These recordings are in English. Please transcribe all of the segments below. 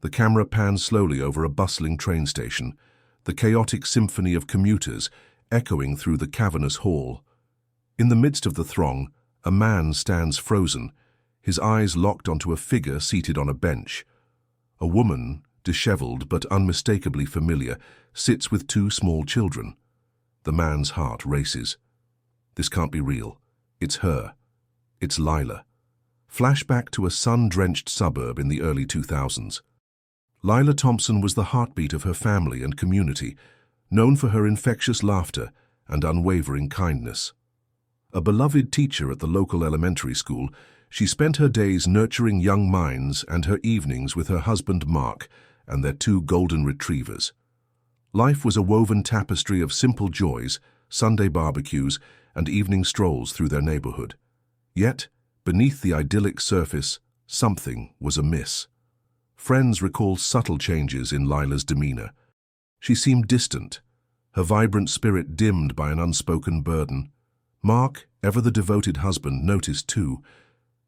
The camera pans slowly over a bustling train station, the chaotic symphony of commuters echoing through the cavernous hall. In the midst of the throng, a man stands frozen, his eyes locked onto a figure seated on a bench. A woman, disheveled but unmistakably familiar, sits with two small children. The man's heart races. This can't be real. It's her. It's Lila. Flashback to a sun-drenched suburb in the early 2000s. Lila Thompson was the heartbeat of her family and community, known for her infectious laughter and unwavering kindness. A beloved teacher at the local elementary school, she spent her days nurturing young minds and her evenings with her husband Mark and their two golden retrievers. Life was a woven tapestry of simple joys, Sunday barbecues, and evening strolls through their neighborhood. Yet, beneath the idyllic surface, something was amiss. Friends recalled subtle changes in Lila's demeanor. She seemed distant, her vibrant spirit dimmed by an unspoken burden. Mark, ever the devoted husband, noticed too,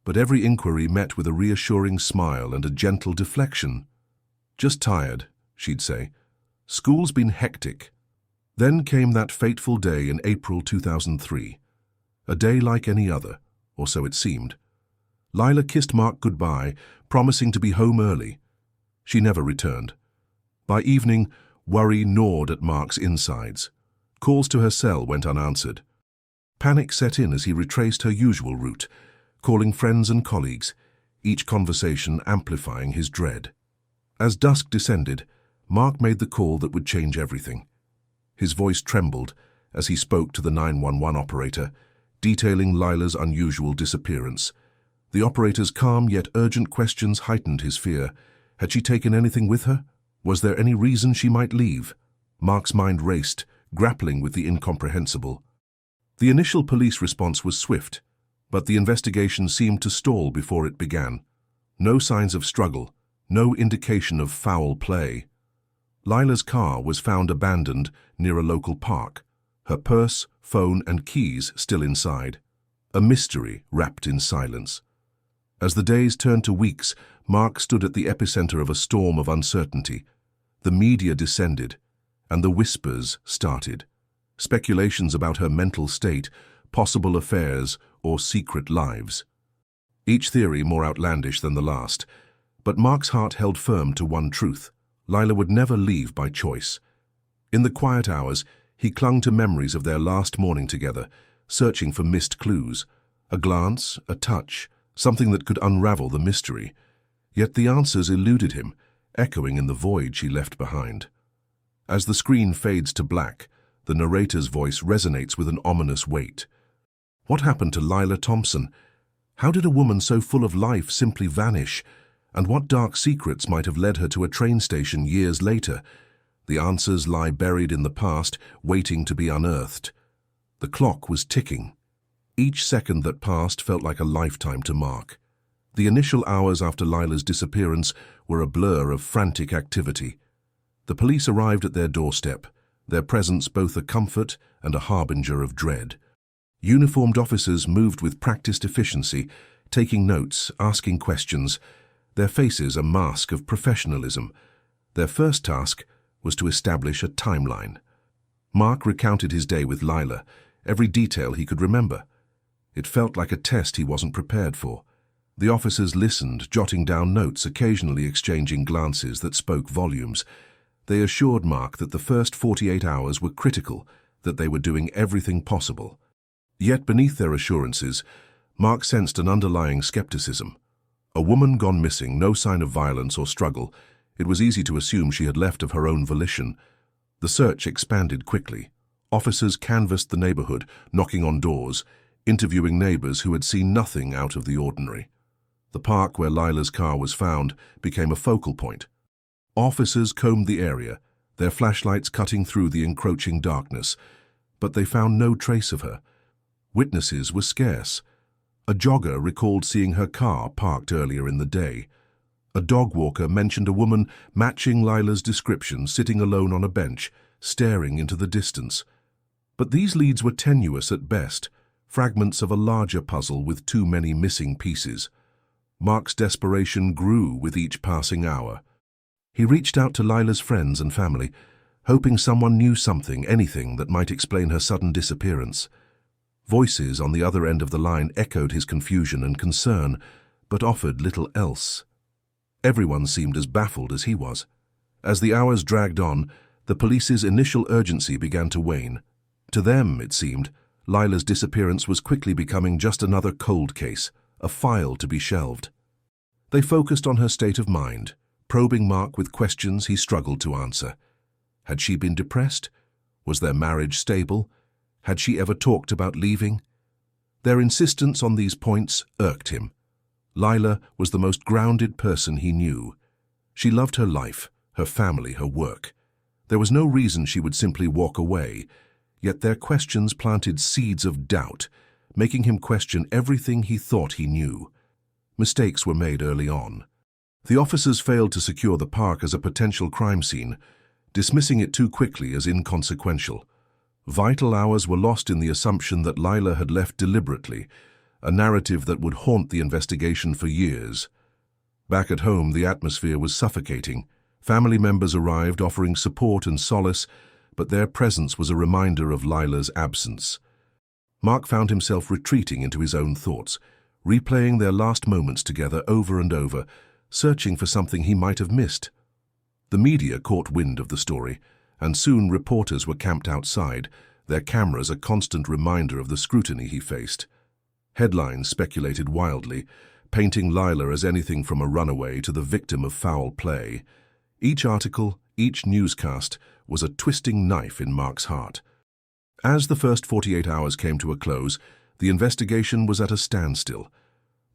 but every inquiry met with a reassuring smile and a gentle deflection. "Just tired," she'd say. "School's been hectic." Then came that fateful day in April 2003. A day like any other, or so it seemed. Lila kissed Mark goodbye, promising to be home early. She never returned. By evening, worry gnawed at Mark's insides. Calls to her cell went unanswered. Panic set in as he retraced her usual route, calling friends and colleagues, each conversation amplifying his dread. As dusk descended, Mark made the call that would change everything. His voice trembled as he spoke to the 911 operator, detailing Lila's unusual disappearance. The operator's calm yet urgent questions heightened his fear. Had she taken anything with her? Was there any reason she might leave? Mark's mind raced, grappling with the incomprehensible. The initial police response was swift, but the investigation seemed to stall before it began. No signs of struggle, no indication of foul play. Lila's car was found abandoned near a local park, her purse, phone, and keys still inside. A mystery wrapped in silence. As the days turned to weeks, Mark stood at the epicenter of a storm of uncertainty. The media descended, and the whispers started. Speculations about her mental state, possible affairs, or secret lives. Each theory more outlandish than the last, but Mark's heart held firm to one truth. Lila would never leave by choice. In the quiet hours, he clung to memories of their last morning together, searching for missed clues. A glance, a touch, something that could unravel the mystery. Yet the answers eluded him, echoing in the void she left behind. As the screen fades to black, the narrator's voice resonates with an ominous weight. What happened to Lila Thompson? How did a woman so full of life simply vanish? And what dark secrets might have led her to a train station years later? The answers lie buried in the past, waiting to be unearthed. The clock was ticking. Each second that passed felt like a lifetime to Mark. The initial hours after Lila's disappearance were a blur of frantic activity. The police arrived at their doorstep, their presence both a comfort and a harbinger of dread. Uniformed officers moved with practiced efficiency, taking notes, asking questions, their faces a mask of professionalism. Their first task was to establish a timeline. Mark recounted his day with Lila, every detail he could remember. It felt like a test he wasn't prepared for. The officers listened, jotting down notes, occasionally exchanging glances that spoke volumes. They assured Mark that the first 48 hours were critical, that they were doing everything possible. Yet beneath their assurances, Mark sensed an underlying skepticism. A woman gone missing, no sign of violence or struggle. It was easy to assume she had left of her own volition. The search expanded quickly. Officers canvassed the neighborhood, knocking on doors, interviewing neighbors who had seen nothing out of the ordinary. The park where Lila's car was found became a focal point. Officers combed the area, their flashlights cutting through the encroaching darkness, but they found no trace of her. Witnesses were scarce. A jogger recalled seeing her car parked earlier in the day. A dog walker mentioned a woman matching Lila's description, sitting alone on a bench, staring into the distance. But these leads were tenuous at best, fragments of a larger puzzle with too many missing pieces. Mark's desperation grew with each passing hour. He reached out to Lila's friends and family, hoping someone knew something, anything that might explain her sudden disappearance. Voices on the other end of the line echoed his confusion and concern, but offered little else. Everyone seemed as baffled as he was. As the hours dragged on, the police's initial urgency began to wane. To them, it seemed, Lila's disappearance was quickly becoming just another cold case, a file to be shelved. They focused on her state of mind, probing Mark with questions he struggled to answer. Had she been depressed? Was their marriage stable? Had she ever talked about leaving? Their insistence on these points irked him. Lila was the most grounded person he knew. She loved her life, her family, her work. There was no reason she would simply walk away, yet their questions planted seeds of doubt, making him question everything he thought he knew. Mistakes were made early on. The officers failed to secure the park as a potential crime scene, dismissing it too quickly as inconsequential. Vital hours were lost in the assumption that Lila had left deliberately, a narrative that would haunt the investigation for years. Back at home, the atmosphere was suffocating. Family members arrived offering support and solace, but their presence was a reminder of Lila's absence. Mark found himself retreating into his own thoughts, replaying their last moments together over and over, searching for something he might have missed. The media caught wind of the story, and soon reporters were camped outside, their cameras a constant reminder of the scrutiny he faced. Headlines speculated wildly, painting Lila as anything from a runaway to the victim of foul play. Each article, each newscast, was a twisting knife in Mark's heart. As the first 48 hours came to a close, the investigation was at a standstill.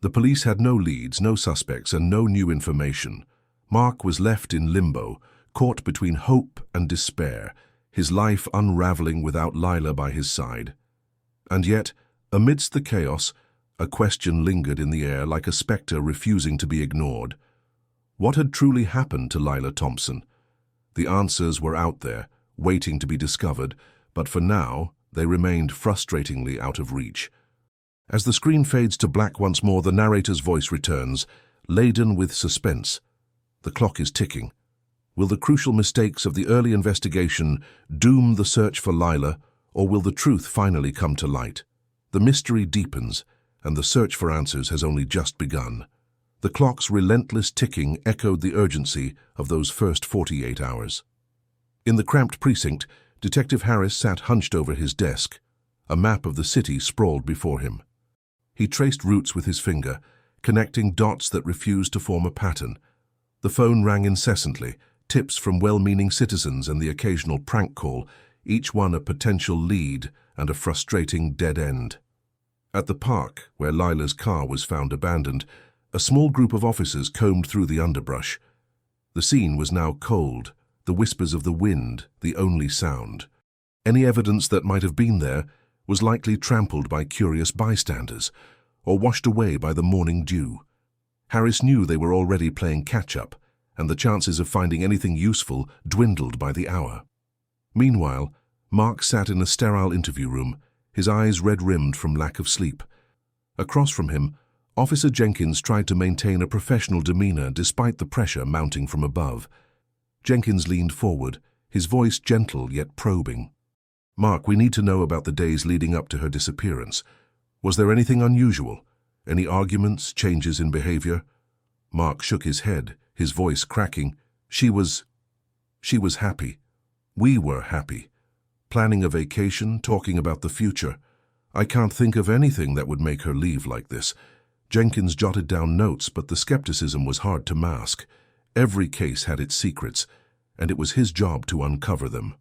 The police had no leads, no suspects, and no new information. Mark was left in limbo, caught between hope and despair, his life unraveling without Lila by his side. And yet, amidst the chaos, a question lingered in the air like a spectre refusing to be ignored. What had truly happened to Lila Thompson? The answers were out there, waiting to be discovered, but for now, they remained frustratingly out of reach. As the screen fades to black once more, the narrator's voice returns, laden with suspense. The clock is ticking. Will the crucial mistakes of the early investigation doom the search for Lila, or will the truth finally come to light? The mystery deepens, and the search for answers has only just begun. The clock's relentless ticking echoed the urgency of those first 48 hours. In the cramped precinct, Detective Harris sat hunched over his desk. A map of the city sprawled before him. He traced routes with his finger, connecting dots that refused to form a pattern. The phone rang incessantly, tips from well-meaning citizens and the occasional prank call, each one a potential lead and a frustrating dead end. At the park, where Lila's car was found abandoned, a small group of officers combed through the underbrush. The scene was now cold, the whispers of the wind the only sound. Any evidence that might have been there was likely trampled by curious bystanders or washed away by the morning dew. Harris knew they were already playing catch-up, and the chances of finding anything useful dwindled by the hour. Meanwhile, Mark sat in a sterile interview room, his eyes red-rimmed from lack of sleep. Across from him, Officer Jenkins tried to maintain a professional demeanor despite the pressure mounting from above. Jenkins leaned forward, his voice gentle yet probing. "Mark, we need to know about the days leading up to her disappearance. Was there anything unusual? Any arguments, changes in behavior?" Mark shook his head, his voice cracking. She was happy. We were happy. Planning a vacation, talking about the future. I can't think of anything that would make her leave like this. Jenkins jotted down notes, but the skepticism was hard to mask. Every case had its secrets, and it was his job to uncover them.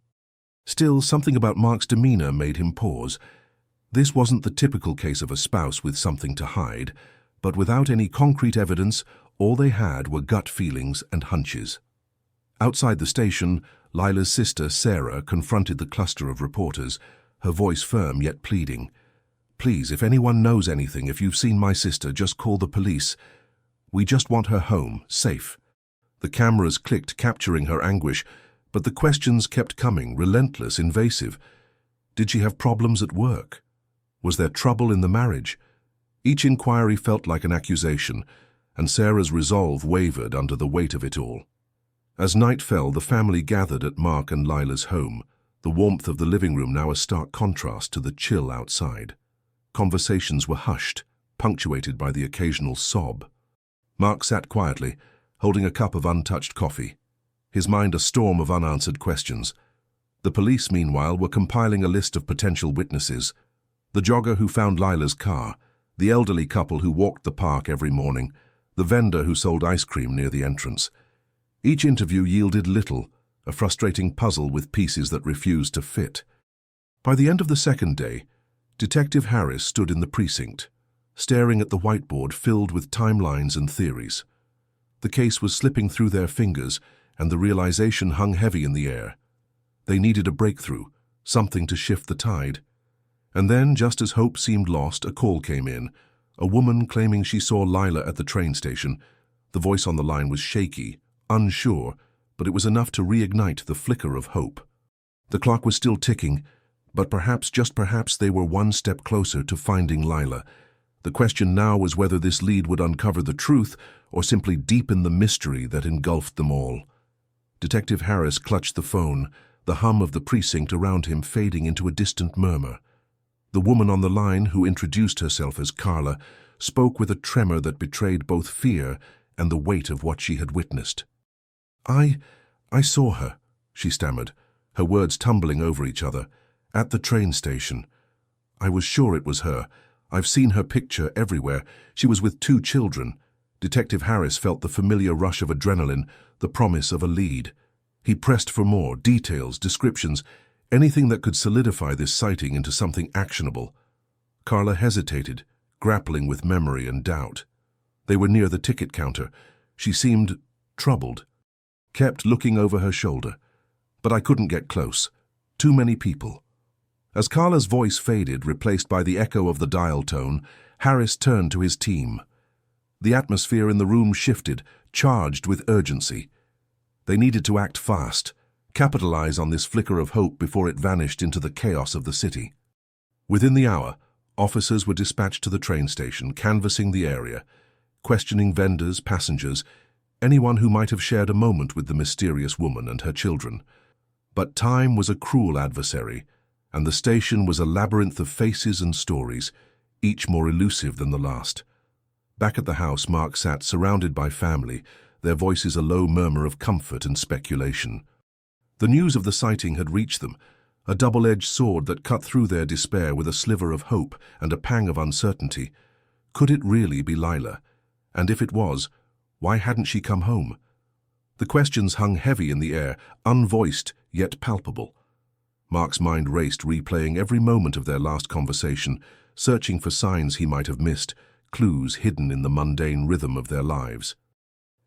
Still, something about Mark's demeanor made him pause. This wasn't the typical case of a spouse with something to hide, but without any concrete evidence, all they had were gut feelings and hunches. Outside the station, Lila's sister, Sarah, confronted the cluster of reporters, her voice firm yet pleading. "Please, if anyone knows anything, if you've seen my sister, just call the police. We just want her home, safe." The cameras clicked, capturing her anguish, but the questions kept coming, relentless, invasive. Did she have problems at work? Was there trouble in the marriage? Each inquiry felt like an accusation, and Sarah's resolve wavered under the weight of it all. As night fell, the family gathered at Mark and Lila's home, the warmth of the living room now a stark contrast to the chill outside. Conversations were hushed, punctuated by the occasional sob. Mark sat quietly, holding a cup of untouched coffee, his mind a storm of unanswered questions. The police, meanwhile, were compiling a list of potential witnesses: the jogger who found Lila's car, the elderly couple who walked the park every morning, the vendor who sold ice cream near the entrance. Each interview yielded little, a frustrating puzzle with pieces that refused to fit. By the end of the second day, Detective Harris stood in the precinct, staring at the whiteboard filled with timelines and theories. The case was slipping through their fingers, and the realization hung heavy in the air. They needed a breakthrough, something to shift the tide. And then, just as hope seemed lost, a call came in, a woman claiming she saw Lila at the train station. The voice on the line was shaky, unsure, but it was enough to reignite the flicker of hope. The clock was still ticking, but perhaps, just perhaps, they were one step closer to finding Lila. The question now was whether this lead would uncover the truth or simply deepen the mystery that engulfed them all. Detective Harris clutched the phone, the hum of the precinct around him fading into a distant murmur. The woman on the line, who introduced herself as Carla, spoke with a tremor that betrayed both fear and the weight of what she had witnessed. I saw her," she stammered, her words tumbling over each other, "at the train station. I was sure it was her. I've seen her picture everywhere. She was with 2 children. Detective Harris felt the familiar rush of adrenaline, the promise of a lead. He pressed for more details, descriptions, anything that could solidify this sighting into something actionable. Carla hesitated, grappling with memory and doubt. They were near the ticket counter. She seemed troubled, kept looking over her shoulder. But I couldn't get close. Too many people. As Carla's voice faded, replaced by the echo of the dial tone, Harris turned to his team. The atmosphere in the room shifted, charged with urgency. They needed to act fast, capitalize on this flicker of hope before it vanished into the chaos of the city. Within the hour, officers were dispatched to the train station, canvassing the area, questioning vendors, passengers, anyone who might have shared a moment with the mysterious woman and her children. But time was a cruel adversary, and the station was a labyrinth of faces and stories, each more elusive than the last. Back at the house, Mark sat surrounded by family, their voices a low murmur of comfort and speculation. The news of the sighting had reached them, a double-edged sword that cut through their despair with a sliver of hope and a pang of uncertainty. Could it really be Lila? And if it was, why hadn't she come home? The questions hung heavy in the air, unvoiced yet palpable. Mark's mind raced, replaying every moment of their last conversation, searching for signs he might have missed, clues hidden in the mundane rhythm of their lives.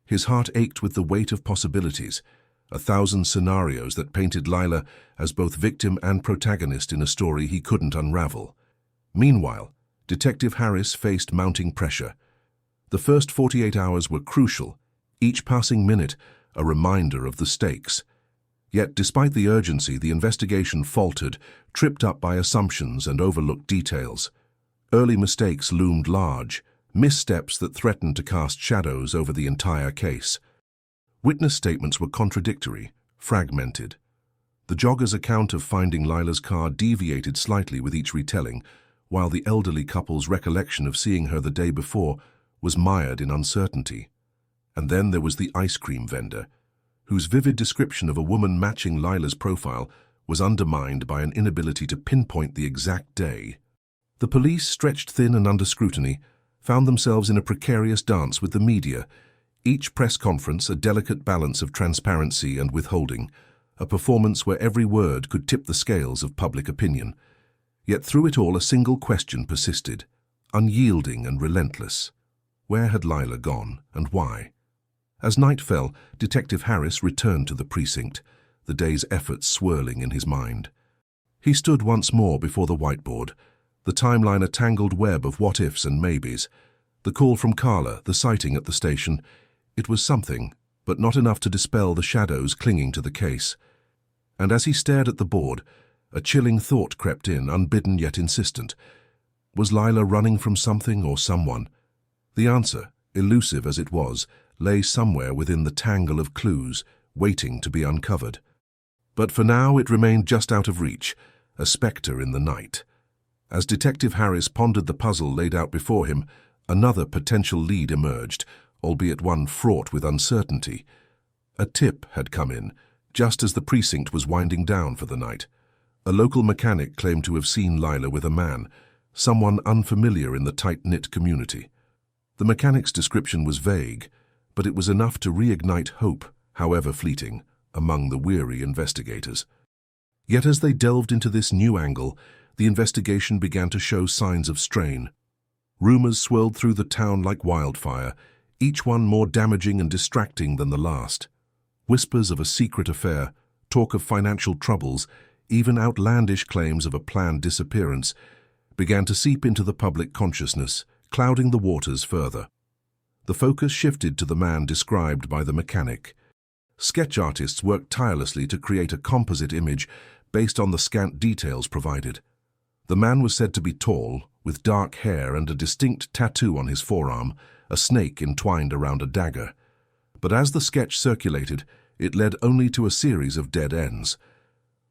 His heart ached with the weight of possibilities, 1,000 scenarios that painted Lila as both victim and protagonist in a story he couldn't unravel. Meanwhile, Detective Harris faced mounting pressure. The first 48 hours were crucial, each passing minute a reminder of the stakes. Yet, despite the urgency, the investigation faltered, tripped up by assumptions and overlooked details. Early mistakes loomed large, missteps that threatened to cast shadows over the entire case. Witness statements were contradictory, fragmented. The jogger's account of finding Lila's car deviated slightly with each retelling, while the elderly couple's recollection of seeing her the day before was mired in uncertainty. And then there was the ice cream vendor, whose vivid description of a woman matching Lila's profile was undermined by an inability to pinpoint the exact day. The police, stretched thin and under scrutiny, found themselves in a precarious dance with the media, each press conference a delicate balance of transparency and withholding, a performance where every word could tip the scales of public opinion. Yet through it all a single question persisted, unyielding and relentless. Where had Lila gone, and why? As night fell, Detective Harris returned to the precinct, the day's efforts swirling in his mind. He stood once more before the whiteboard, the timeline a tangled web of what-ifs and maybes. The call from Carla, the sighting at the station. It was something, but not enough to dispel the shadows clinging to the case. And as he stared at the board, a chilling thought crept in, unbidden yet insistent. Was Lila running from something or someone? The answer, elusive as it was, lay somewhere within the tangle of clues, waiting to be uncovered. But for now it remained just out of reach, a spectre in the night. As Detective Harris pondered the puzzle laid out before him, another potential lead emerged, albeit one fraught with uncertainty. A tip had come in, just as the precinct was winding down for the night. A local mechanic claimed to have seen Lila with a man, someone unfamiliar in the tight-knit community. The mechanic's description was vague, but it was enough to reignite hope, however fleeting, among the weary investigators. Yet as they delved into this new angle, the investigation began to show signs of strain. Rumors swirled through the town like wildfire, each one more damaging and distracting than the last. Whispers of a secret affair, talk of financial troubles, even outlandish claims of a planned disappearance began to seep into the public consciousness, clouding the waters further. The focus shifted to the man described by the mechanic. Sketch artists worked tirelessly to create a composite image based on the scant details provided. The man was said to be tall, with dark hair and a distinct tattoo on his forearm, a snake entwined around a dagger. But as the sketch circulated, it led only to a series of dead ends.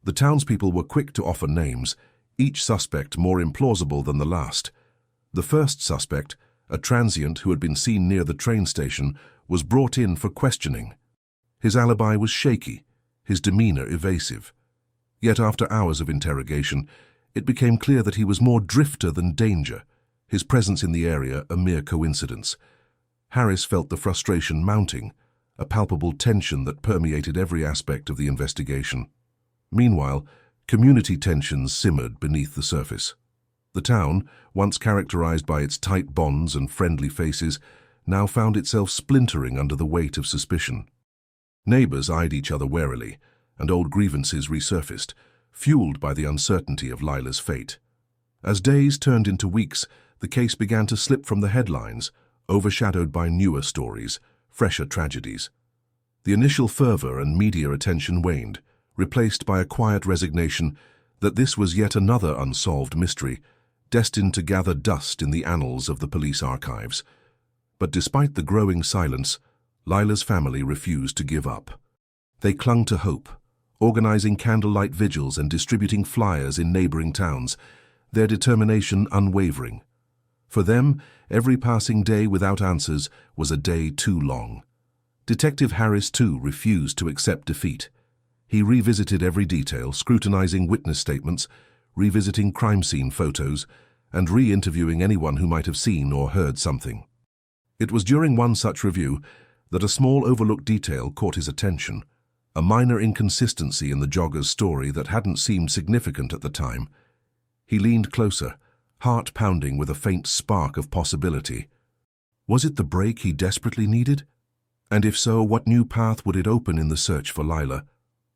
The townspeople were quick to offer names, each suspect more implausible than the last. The first suspect, a transient who had been seen near the train station, was brought in for questioning. His alibi was shaky, his demeanor evasive. Yet after hours of interrogation, it became clear that he was more drifter than danger, his presence in the area a mere coincidence. Harris felt the frustration mounting, a palpable tension that permeated every aspect of the investigation. Meanwhile, community tensions simmered beneath the surface. The town, once characterized by its tight bonds and friendly faces, now found itself splintering under the weight of suspicion. Neighbors eyed each other warily, and old grievances resurfaced, fueled by the uncertainty of Lila's fate. As days turned into weeks, the case began to slip from the headlines, overshadowed by newer stories, fresher tragedies. The initial fervor and media attention waned, replaced by a quiet resignation that this was yet another unsolved mystery, destined to gather dust in the annals of the police archives. But despite the growing silence, Lila's family refused to give up. They clung to hope, organizing candlelight vigils and distributing flyers in neighboring towns, their determination unwavering. For them, every passing day without answers was a day too long. Detective Harris, too, refused to accept defeat. He revisited every detail, scrutinizing witness statements, revisiting crime scene photos, and re-interviewing anyone who might have seen or heard something. It was during one such review that a small overlooked detail caught his attention, a minor inconsistency in the jogger's story that hadn't seemed significant at the time. He leaned closer, heart pounding with a faint spark of possibility. Was it the break he desperately needed? And if so, what new path would it open in the search for Lila?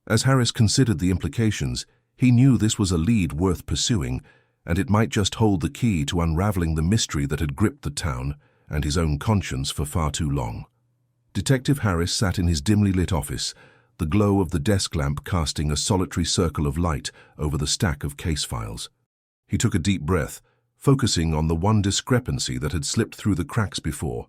As Harris considered the implications, he knew this was a lead worth pursuing, and it might just hold the key to unraveling the mystery that had gripped the town and his own conscience for far too long. Detective Harris sat in his dimly lit office, the glow of the desk lamp casting a solitary circle of light over the stack of case files. He took a deep breath, focusing on the one discrepancy that had slipped through the cracks before.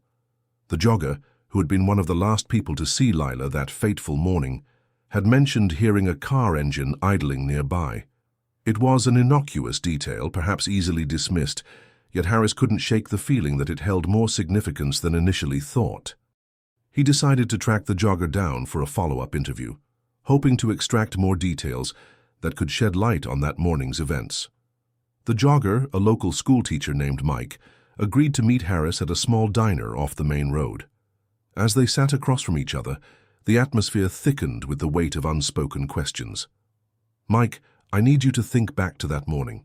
The jogger, who had been one of the last people to see Lila that fateful morning, had mentioned hearing a car engine idling nearby. It was an innocuous detail, perhaps easily dismissed, yet Harris couldn't shake the feeling that it held more significance than initially thought. He decided to track the jogger down for a follow-up interview, hoping to extract more details that could shed light on that morning's events. The jogger, a local schoolteacher named Mike, agreed to meet Harris at a small diner off the main road. As they sat across from each other, the atmosphere thickened with the weight of unspoken questions. "Mike, I need you to think back to that morning.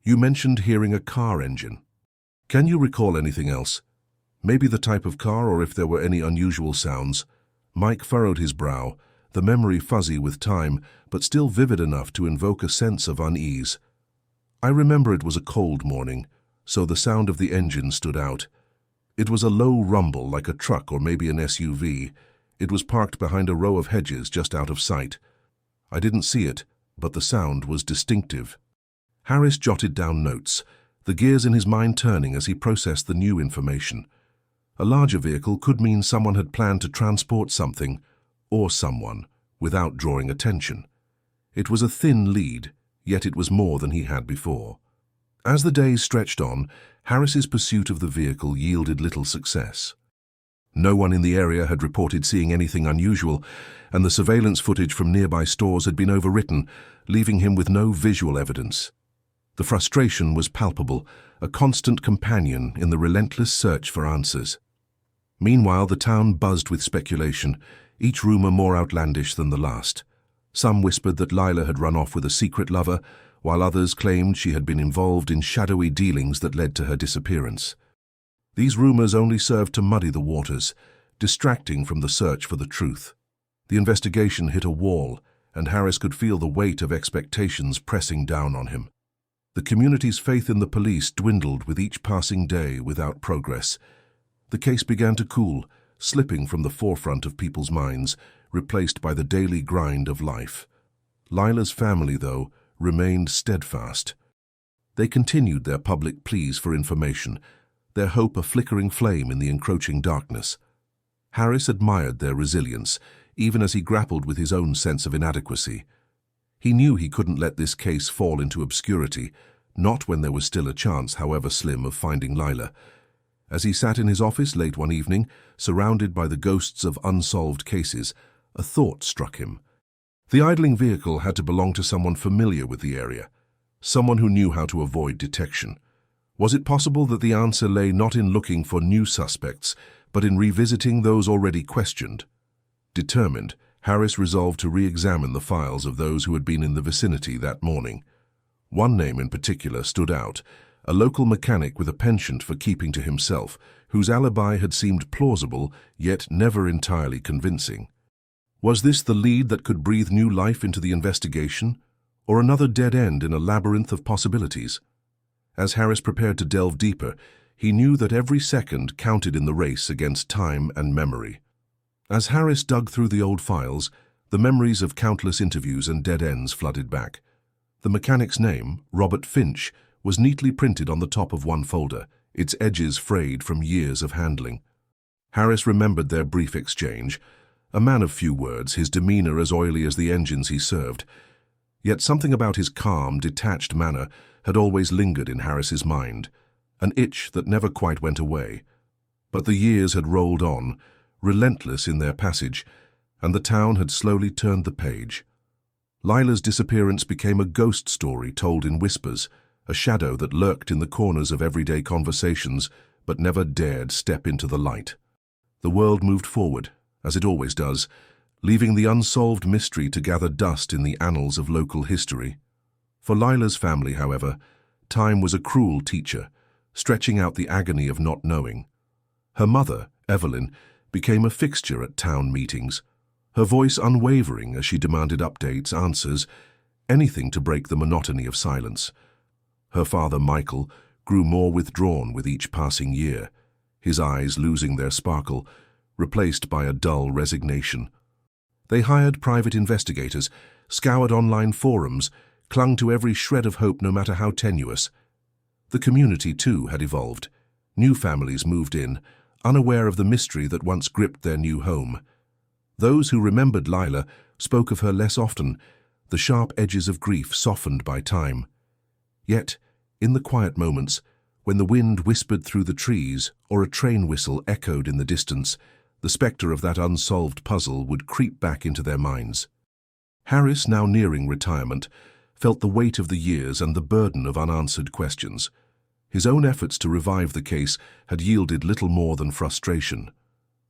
You mentioned hearing a car engine. Can you recall anything else? Maybe the type of car or if there were any unusual sounds?" Mike furrowed his brow, the memory fuzzy with time, but still vivid enough to invoke a sense of unease. "I remember it was a cold morning, so the sound of the engine stood out. It was a low rumble like a truck or maybe an SUV. It was parked behind a row of hedges just out of sight. I didn't see it, but the sound was distinctive." Harris jotted down notes, the gears in his mind turning as he processed the new information. A larger vehicle could mean someone had planned to transport something, or someone. without drawing attention. It was a thin lead, yet it was more than he had before. As the days stretched on, Harris's pursuit of the vehicle yielded little success. No one in the area had reported seeing anything unusual, and the surveillance footage from nearby stores had been overwritten, leaving him with no visual evidence. The frustration was palpable, a constant companion in the relentless search for answers. Meanwhile, the town buzzed with speculation, each rumor more outlandish than the last. Some whispered that Lila had run off with a secret lover, while others claimed she had been involved in shadowy dealings that led to her disappearance. These rumors only served to muddy the waters, distracting from the search for the truth. The investigation hit a wall, and Harris could feel the weight of expectations pressing down on him. The community's faith in the police dwindled with each passing day without progress. The case began to cool, slipping from the forefront of people's minds, replaced by the daily grind of life. Lila's family, though, remained steadfast. They continued their public pleas for information, their hope a flickering flame in the encroaching darkness. Harris admired their resilience, even as he grappled with his own sense of inadequacy. He knew he couldn't let this case fall into obscurity, not when there was still a chance, however slim, of finding Lila. As he sat in his office late one evening, surrounded by the ghosts of unsolved cases, a thought struck him. The idling vehicle had to belong to someone familiar with the area, someone who knew how to avoid detection. Was it possible that the answer lay not in looking for new suspects, but in revisiting those already questioned? Determined, Harris resolved to re-examine the files of those who had been in the vicinity that morning. One name in particular stood out, a local mechanic with a penchant for keeping to himself, whose alibi had seemed plausible, yet never entirely convincing. Was this the lead that could breathe new life into the investigation, or another dead end in a labyrinth of possibilities? As Harris prepared to delve deeper, he knew that every second counted in the race against time and memory. As Harris dug through the old files, the memories of countless interviews and dead ends flooded back. The mechanic's name, Robert Finch, was neatly printed on the top of one folder, its edges frayed from years of handling. Harris remembered their brief exchange. A man of few words, his demeanor as oily as the engines he served. Yet something about his calm, detached manner had always lingered in Harris's mind, an itch that never quite went away. But the years had rolled on, relentless in their passage, and the town had slowly turned the page. Lila's disappearance became a ghost story told in whispers, a shadow that lurked in the corners of everyday conversations but never dared step into the light. The world moved forward, as it always does, leaving the unsolved mystery to gather dust in the annals of local history. For Lila's family, however, time was a cruel teacher, stretching out the agony of not knowing. Her mother, Evelyn, became a fixture at town meetings, her voice unwavering as she demanded updates, answers, anything to break the monotony of silence. Her father, Michael, grew more withdrawn with each passing year, his eyes losing their sparkle, replaced by a dull resignation. They hired private investigators, scoured online forums, clung to every shred of hope no matter how tenuous. The community, too, had evolved. New families moved in, unaware of the mystery that once gripped their new home. Those who remembered Lila spoke of her less often, the sharp edges of grief softened by time. Yet, in the quiet moments, when the wind whispered through the trees or a train whistle echoed in the distance, the spectre of that unsolved puzzle would creep back into their minds. Harris, now nearing retirement, felt the weight of the years and the burden of unanswered questions. His own efforts to revive the case had yielded little more than frustration.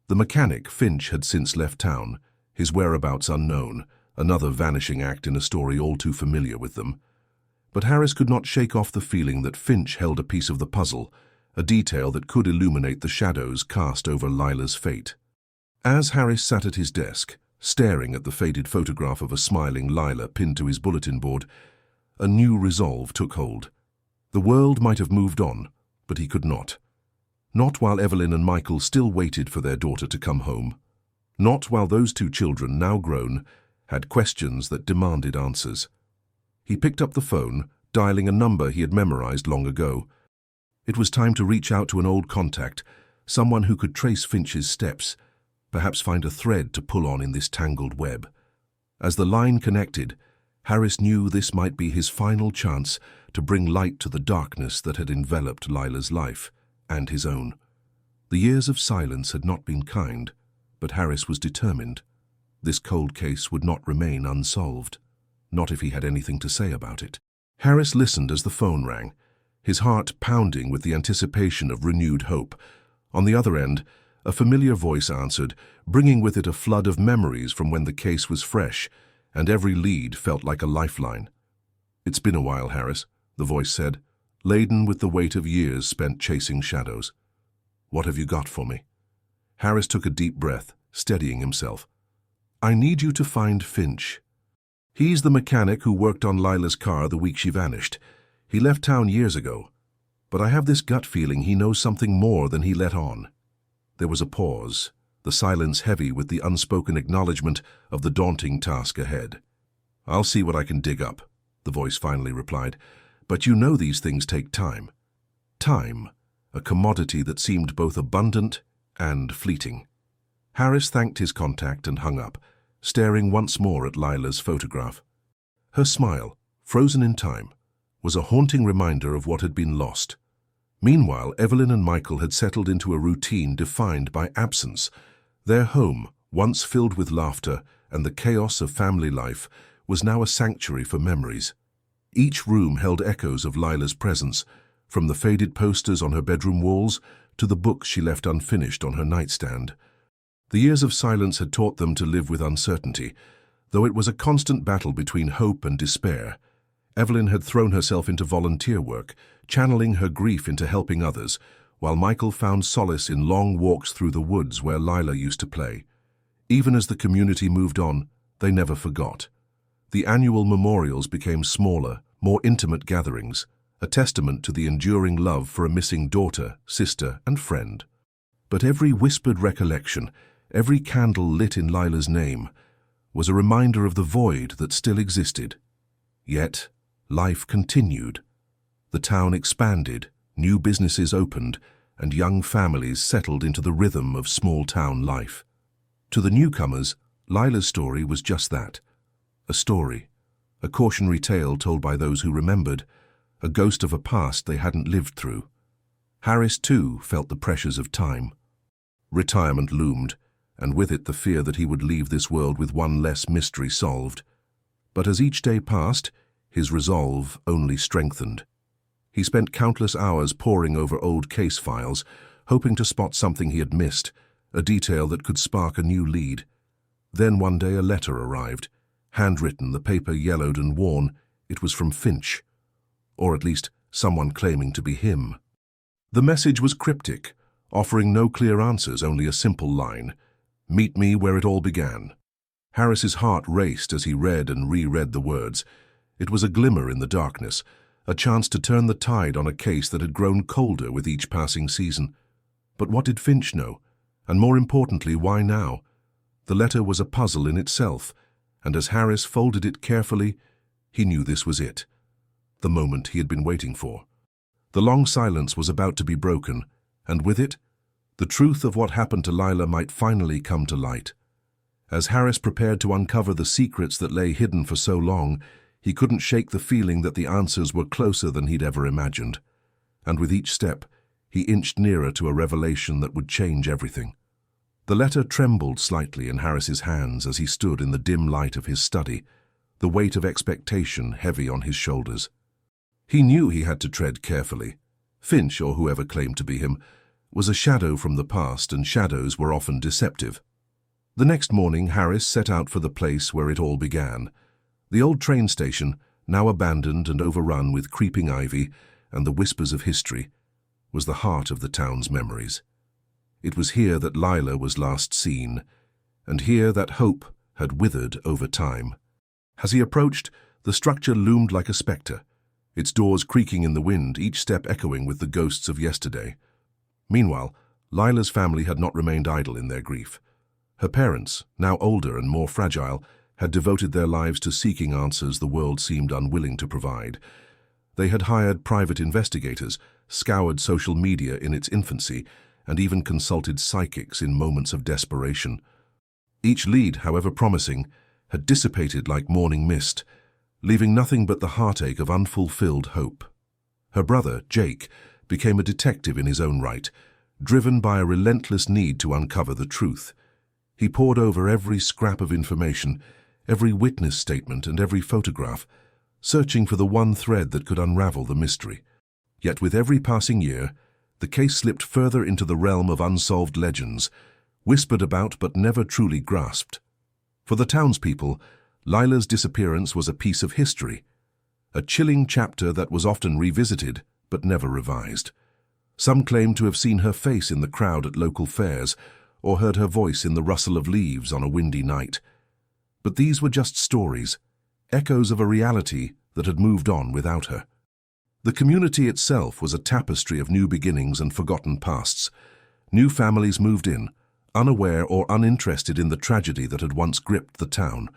The mechanic, Finch, had since left town, his whereabouts unknown, another vanishing act in a story all too familiar with them. But Harris could not shake off the feeling that Finch held a piece of the puzzle, a detail that could illuminate the shadows cast over Lila's fate. As Harris sat at his desk, staring at the faded photograph of a smiling Lila pinned to his bulletin board, a new resolve took hold. The world might have moved on, but he could not. Not while Evelyn and Michael still waited for their daughter to come home. Not while those two children, now grown, had questions that demanded answers. He picked up the phone, dialing a number he had memorized long ago. It was time to reach out to an old contact, someone who could trace Finch's steps, perhaps find a thread to pull on in this tangled web. As the line connected, Harris knew this might be his final chance to bring light to the darkness that had enveloped Lila's life, and his own. The years of silence had not been kind, but Harris was determined. This cold case would not remain unsolved, not if he had anything to say about it. Harris listened as the phone rang, his heart pounding with the anticipation of renewed hope. On the other end, a familiar voice answered, bringing with it a flood of memories from when the case was fresh, and every lead felt like a lifeline. "It's been a while, Harris," the voice said, laden with the weight of years spent chasing shadows. "What have you got for me?" Harris took a deep breath, steadying himself. "I need you to find Finch. He's the mechanic who worked on Lila's car the week she vanished. He left town years ago, but I have this gut feeling he knows something more than he let on." There was a pause, the silence heavy with the unspoken acknowledgement of the daunting task ahead. "I'll see what I can dig up," the voice finally replied. "But you know these things take time." Time, a commodity that seemed both abundant and fleeting. Harris thanked his contact and hung up, staring once more at Lila's photograph. Her smile, frozen in time, was a haunting reminder of what had been lost. Meanwhile, Evelyn and Michael had settled into a routine defined by absence. Their home, once filled with laughter and the chaos of family life, was now a sanctuary for memories. Each room held echoes of Lila's presence, from the faded posters on her bedroom walls to the books she left unfinished on her nightstand. The years of silence had taught them to live with uncertainty, though it was a constant battle between hope and despair. Evelyn had thrown herself into volunteer work, channeling her grief into helping others, while Michael found solace in long walks through the woods where Lila used to play. Even as the community moved on, they never forgot. The annual memorials became smaller, more intimate gatherings, a testament to the enduring love for a missing daughter, sister, and friend. But every whispered recollection, every candle lit in Lila's name, was a reminder of the void that still existed. Yet, life continued. The town expanded, new businesses opened, and young families settled into the rhythm of small-town life. To the newcomers, Lila's story was just that. A story, a cautionary tale told by those who remembered, a ghost of a past they hadn't lived through. Harris, too, felt the pressures of time. Retirement loomed, and with it the fear that he would leave this world with one less mystery solved. But as each day passed, his resolve only strengthened. He spent countless hours poring over old case files, hoping to spot something he had missed, a detail that could spark a new lead. Then one day a letter arrived. Handwritten, the paper yellowed and worn. It was from Finch, or at least someone claiming to be him. The message was cryptic, offering no clear answers, only a simple line: "Meet me where it all began." Harris's heart raced as he read and reread the words. It was a glimmer in the darkness, a chance to turn the tide on a case that had grown colder with each passing season. But what did Finch know? And more importantly, why now? The letter was a puzzle in itself, and as Harris folded it carefully, he knew this was it. The moment he had been waiting for. The long silence was about to be broken, and with it, the truth of what happened to Lila might finally come to light. As Harris prepared to uncover the secrets that lay hidden for so long, he couldn't shake the feeling that the answers were closer than he'd ever imagined. And with each step, he inched nearer to a revelation that would change everything. The letter trembled slightly in Harris's hands as he stood in the dim light of his study, the weight of expectation heavy on his shoulders. He knew he had to tread carefully. Finch, or whoever claimed to be him, was a shadow from the past, and shadows were often deceptive. The next morning, Harris set out for the place where it all began. The old train station, now abandoned and overrun with creeping ivy and the whispers of history, was the heart of the town's memories. It was here that Lila was last seen, and here that hope had withered over time. As he approached, the structure loomed like a spectre, its doors creaking in the wind, each step echoing with the ghosts of yesterday. Meanwhile, Lila's family had not remained idle in their grief. Her parents, now older and more fragile, had devoted their lives to seeking answers the world seemed unwilling to provide. They had hired private investigators, scoured social media in its infancy, and even consulted psychics in moments of desperation. Each lead, however promising, had dissipated like morning mist, leaving nothing but the heartache of unfulfilled hope. Her brother, Jake, became a detective in his own right, driven by a relentless need to uncover the truth. He pored over every scrap of information, every witness statement and every photograph, searching for the one thread that could unravel the mystery. Yet with every passing year, the case slipped further into the realm of unsolved legends, whispered about but never truly grasped. For the townspeople, Lila's disappearance was a piece of history, a chilling chapter that was often revisited but never revised. Some claimed to have seen her face in the crowd at local fairs or heard her voice in the rustle of leaves on a windy night. But these were just stories, echoes of a reality that had moved on without her. The community itself was a tapestry of new beginnings and forgotten pasts. New families moved in, unaware or uninterested in the tragedy that had once gripped the town.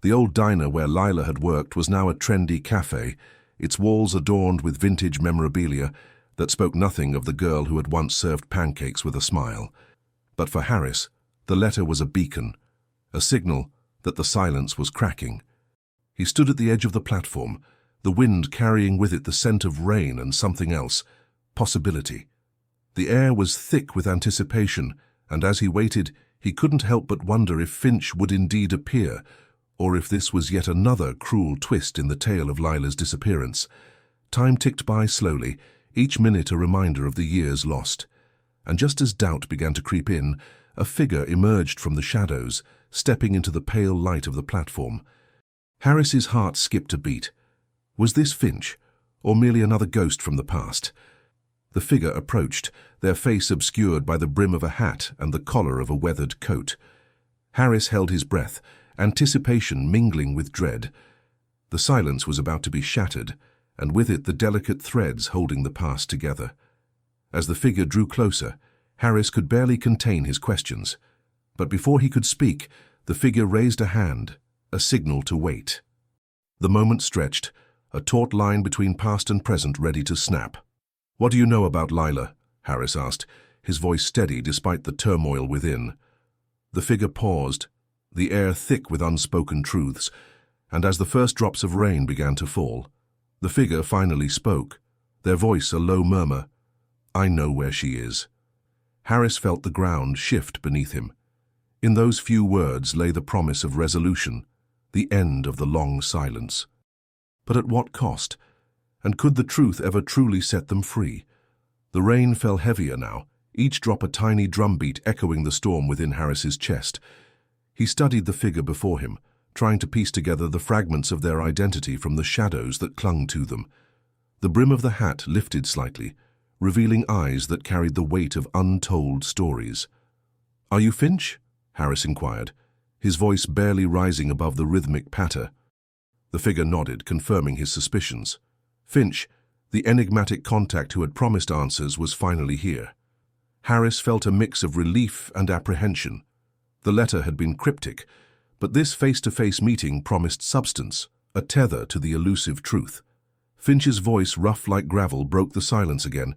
The old diner where Lila had worked was now a trendy cafe, its walls adorned with vintage memorabilia that spoke nothing of the girl who had once served pancakes with a smile. But for Harris, the letter was a beacon, a signal that the silence was cracking. He stood at the edge of the platform, the wind carrying with it the scent of rain and something else, possibility. The air was thick with anticipation, and as he waited, he couldn't help but wonder if Finch would indeed appear, or if this was yet another cruel twist in the tale of Lila's disappearance. Time ticked by slowly, each minute a reminder of the years lost. And just as doubt began to creep in, a figure emerged from the shadows, stepping into the pale light of the platform. Harris's heart skipped a beat. Was this Finch, or merely another ghost from the past? The figure approached, their face obscured by the brim of a hat and the collar of a weathered coat. Harris held his breath, anticipation mingling with dread. The silence was about to be shattered, and with it the delicate threads holding the past together. As the figure drew closer, Harris could barely contain his questions. But before he could speak, the figure raised a hand, a signal to wait. The moment stretched, a taut line between past and present ready to snap. "What do you know about Lila?" Harris asked, his voice steady despite the turmoil within. The figure paused, the air thick with unspoken truths, and as the first drops of rain began to fall, the figure finally spoke, their voice a low murmur. "I know where she is." Harris felt the ground shift beneath him. In those few words lay the promise of resolution, the end of the long silence. But at what cost? And could the truth ever truly set them free? The rain fell heavier now, each drop a tiny drumbeat echoing the storm within Harris's chest. He studied the figure before him, trying to piece together the fragments of their identity from the shadows that clung to them. The brim of the hat lifted slightly, revealing eyes that carried the weight of untold stories. "Are you Finch?" Harris inquired, his voice barely rising above the rhythmic patter. The figure nodded, confirming his suspicions. Finch, the enigmatic contact who had promised answers, was finally here. Harris felt a mix of relief and apprehension. The letter had been cryptic, but this face-to-face meeting promised substance, a tether to the elusive truth. Finch's voice, rough like gravel, broke the silence again.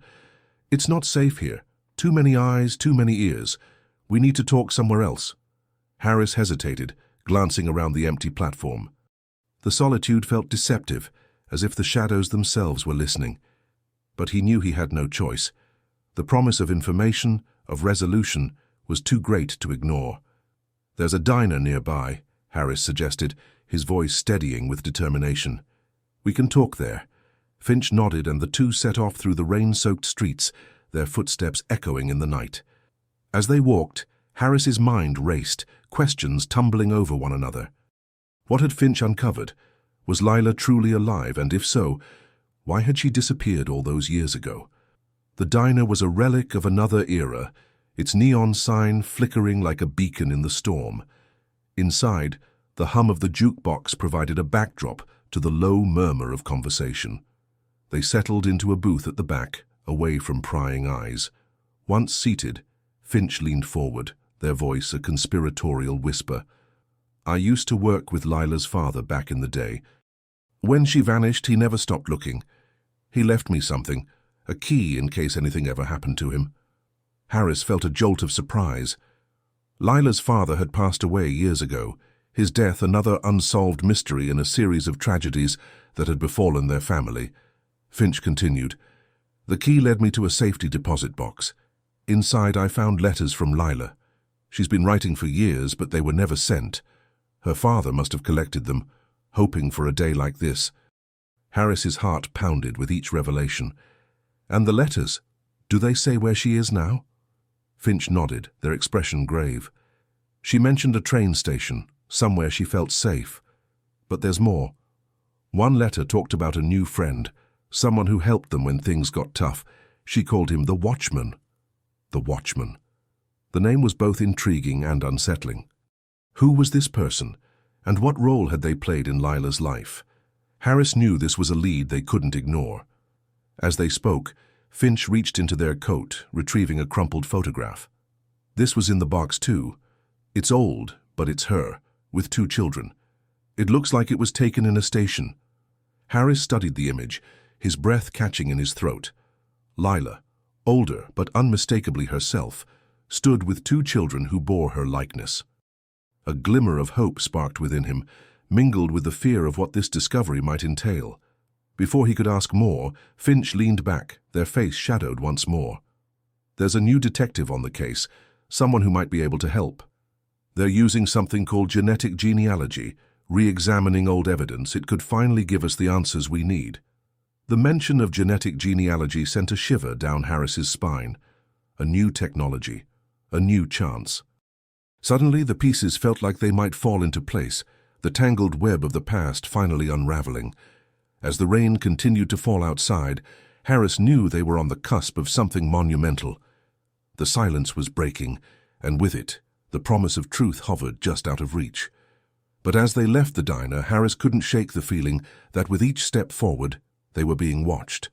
"It's not safe here. Too many eyes, too many ears. We need to talk somewhere else." Harris hesitated, glancing around the empty platform. The solitude felt deceptive, as if the shadows themselves were listening. But he knew he had no choice. The promise of information, of resolution, was too great to ignore. "There's a diner nearby," Harris suggested, his voice steadying with determination. "We can talk there." Finch nodded, and the two set off through the rain-soaked streets, their footsteps echoing in the night. As they walked, Harris's mind raced, questions tumbling over one another. What had Finch uncovered? Was Lila truly alive, and if so, why had she disappeared all those years ago? The diner was a relic of another era, its neon sign flickering like a beacon in the storm. Inside, the hum of the jukebox provided a backdrop to the low murmur of conversation. They settled into a booth at the back, away from prying eyes. Once seated, Finch leaned forward, their voice a conspiratorial whisper. "I used to work with Lila's father back in the day. When she vanished, he never stopped looking. He left me something, a key in case anything ever happened to him." Harris felt a jolt of surprise. Lila's father had passed away years ago, His death another unsolved mystery in a series of tragedies that had befallen their family. Finch continued, "The key led me to a safety deposit box. Inside I found letters from Lila. She's been writing for years, but they were never sent. Her father must have collected them, hoping for a day like this." Harris's heart pounded with each revelation. "And the letters? Do they say where she is now?" Finch nodded, their expression grave. "She mentioned a train station, somewhere she felt safe. But there's more. One letter talked about a new friend, someone who helped them when things got tough. She called him the Watchman." The Watchman. The name was both intriguing and unsettling. Who was this person, and what role had they played in Lila's life? Harris knew this was a lead they couldn't ignore. As they spoke, Finch reached into their coat, retrieving a crumpled photograph. This was in the box too. It's old, but it's her, with 2 children. It looks like it was taken in a station. Harris studied the image, his breath catching in his throat. Lila, older but unmistakably herself, stood with 2 children who bore her likeness. A glimmer of hope sparked within him, mingled with the fear of what this discovery might entail. Before he could ask more, Finch leaned back, their face shadowed once more. "There's a new detective on the case, someone who might be able to help. They're using something called genetic genealogy, re-examining old evidence. It could finally give us the answers we need." The mention of genetic genealogy sent a shiver down Harris's spine. A new technology, a new chance. Suddenly the pieces felt like they might fall into place, the tangled web of the past finally unraveling. As the rain continued to fall outside, Harris knew they were on the cusp of something monumental. The silence was breaking, and with it, the promise of truth hovered just out of reach. But as they left the diner, Harris couldn't shake the feeling that with each step forward, they were being watched.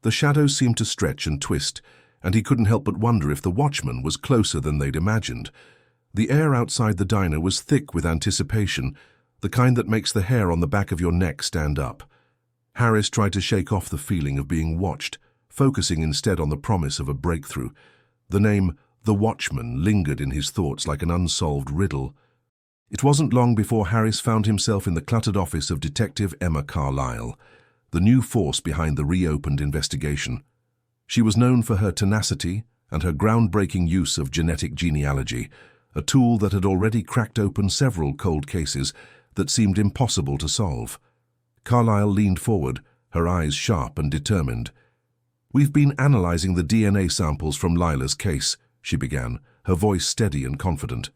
The shadows seemed to stretch and twist, and he couldn't help but wonder if the Watchman was closer than they'd imagined. The air outside the diner was thick with anticipation, the kind that makes the hair on the back of your neck stand up. Harris tried to shake off the feeling of being watched, focusing instead on the promise of a breakthrough. The name, the Watchman, lingered in his thoughts like an unsolved riddle. It wasn't long before Harris found himself in the cluttered office of Detective Emma Carlyle, the new force behind the reopened investigation. She was known for her tenacity and her groundbreaking use of genetic genealogy, a tool that had already cracked open several cold cases that seemed impossible to solve. Carlyle leaned forward, her eyes sharp and determined. "We've been analyzing the DNA samples from Lila's case," she began, her voice steady and confident.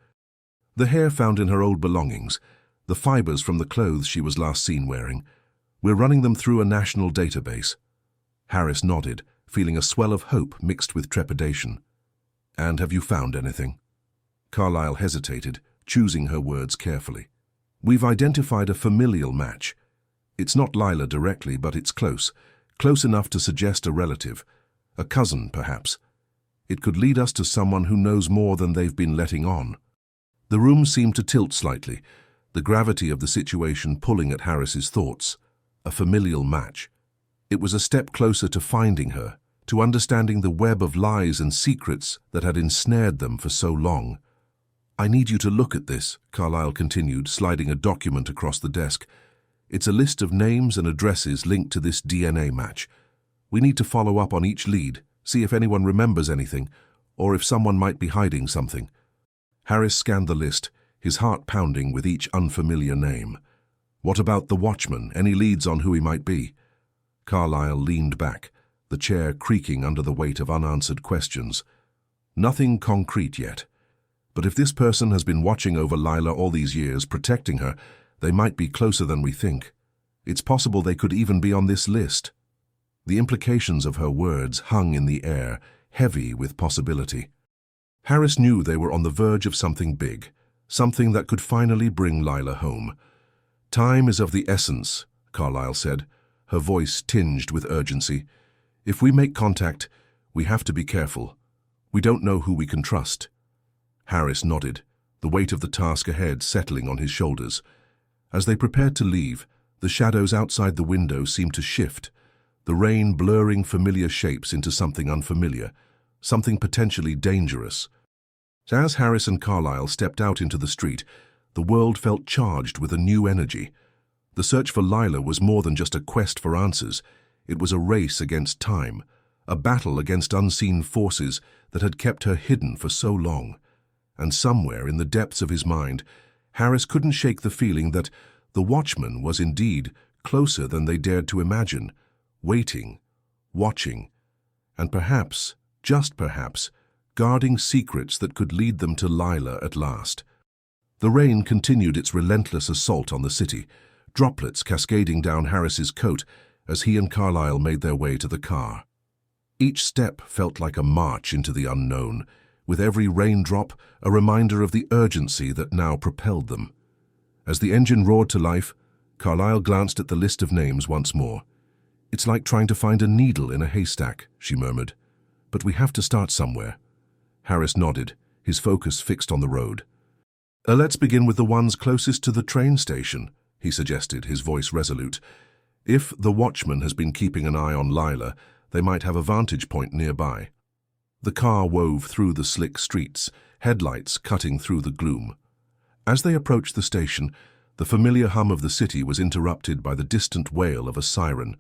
"The hair found in her old belongings, the fibers from the clothes she was last seen wearing. We're running them through a national database." Harris nodded, feeling a swell of hope mixed with trepidation. "And have you found anything?" Carlyle hesitated, choosing her words carefully. "We've identified a familial match. It's not Lila directly, but it's close enough to suggest a relative, a cousin perhaps. It could lead us to someone who knows more than they've been letting on." The room seemed to tilt slightly, the gravity of the situation pulling at Harris's thoughts. A familial match. It was a step closer to finding her, to understanding the web of lies and secrets that had ensnared them for so long. "I need you to look at this," Carlyle continued, sliding a document across the desk. "It's a list of names and addresses linked to this DNA match. We need to follow up on each lead, see if anyone remembers anything, or if someone might be hiding something." Harris scanned the list, his heart pounding with each unfamiliar name. "What about the Watchman? Any leads on who he might be?" Carlyle leaned back, the chair creaking under the weight of unanswered questions. "Nothing concrete yet. But if this person has been watching over Lila all these years, protecting her, they might be closer than we think. It's possible they could even be on this list." The implications of her words hung in the air, heavy with possibility. Harris knew they were on the verge of something big, something that could finally bring Lila home. "Time is of the essence," Carlyle said, her voice tinged with urgency. "If we make contact, we have to be careful. We don't know who we can trust." Harris nodded, the weight of the task ahead settling on his shoulders. As they prepared to leave, the shadows outside the window seemed to shift, the rain blurring familiar shapes into something unfamiliar, something potentially dangerous. As Harris and Carlyle stepped out into the street, The world felt charged with a new energy. The search for Lila was more than just a quest for answers. It was a race against time, a battle against unseen forces that had kept her hidden for so long. And somewhere in the depths of his mind, Harris couldn't shake the feeling that the Watchman was indeed closer than they dared to imagine, waiting, watching, and perhaps, just perhaps, guarding secrets that could lead them to Lila at last. The rain continued its relentless assault on the city, droplets cascading down Harris's coat as he and Carlyle made their way to the car. Each step felt like a march into the unknown, with every raindrop a reminder of the urgency that now propelled them. As the engine roared to life, Carlyle glanced at the list of names once more. "It's like trying to find a needle in a haystack," she murmured. "But we have to start somewhere." Harris nodded, his focus fixed on the road. "Let's begin with the ones closest to the train station," he suggested, his voice resolute. "If the Watchman has been keeping an eye on Lila, they might have a vantage point nearby." The car wove through the slick streets, headlights cutting through the gloom. As they approached the station, the familiar hum of the city was interrupted by the distant wail of a siren,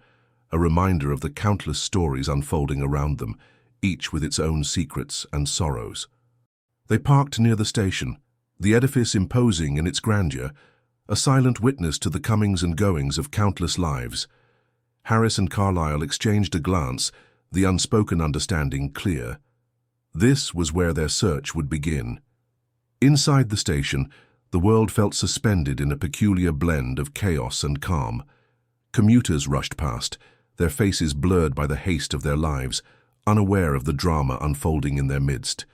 a reminder of the countless stories unfolding around them, each with its own secrets and sorrows. They parked near the station, the edifice imposing in its grandeur, a silent witness to the comings and goings of countless lives. Harris and Carlyle exchanged a glance, the unspoken understanding clear. This was where their search would begin. Inside the station, the world felt suspended in a peculiar blend of chaos and calm. Commuters rushed past, their faces blurred by the haste of their lives, unaware of the drama unfolding in their midst.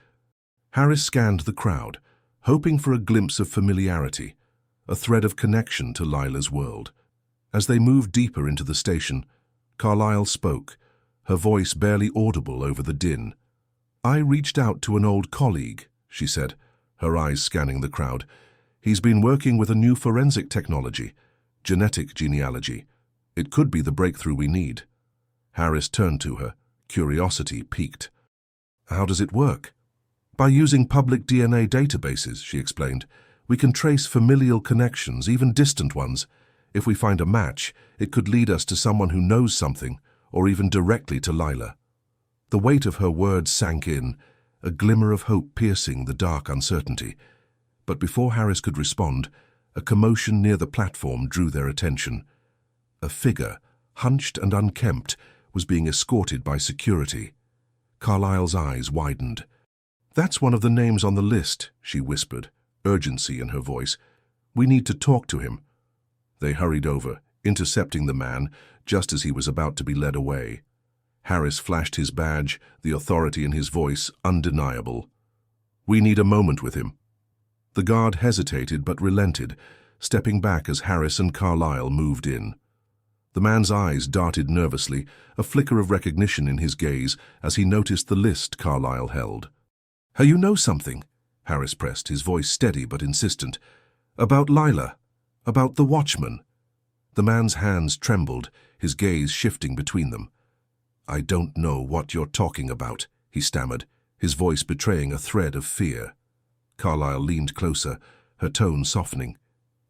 Harris scanned the crowd, hoping for a glimpse of familiarity, a thread of connection to Lila's world. As they moved deeper into the station, Carlyle spoke, her voice barely audible over the din. "I reached out to an old colleague," she said, her eyes scanning the crowd. "He's been working with a new forensic technology, genetic genealogy. It could be the breakthrough we need." Harris turned to her, curiosity piqued. "How does it work?" "By using public DNA databases," she explained. "We can trace familial connections, even distant ones. If we find a match, it could lead us to someone who knows something, or even directly to Lila." The weight of her words sank in, a glimmer of hope piercing the dark uncertainty. But before Harris could respond, a commotion near the platform drew their attention. A figure, hunched and unkempt, was being escorted by security. Carlyle's eyes widened. "That's one of the names on the list," she whispered, urgency in her voice. "We need to talk to him." They hurried over, intercepting the man just as he was about to be led away. Harris flashed his badge, the authority in his voice undeniable. "We need a moment with him." The guard hesitated but relented, stepping back as Harris and Carlyle moved in. The man's eyes darted nervously, a flicker of recognition in his gaze as he noticed the list Carlyle held. "Hey, you know something?" Harris pressed, his voice steady but insistent. "About Lila? About the Watchman?" The man's hands trembled, his gaze shifting between them. "I don't know what you're talking about," he stammered, his voice betraying a thread of fear. Carlyle leaned closer, her tone softening.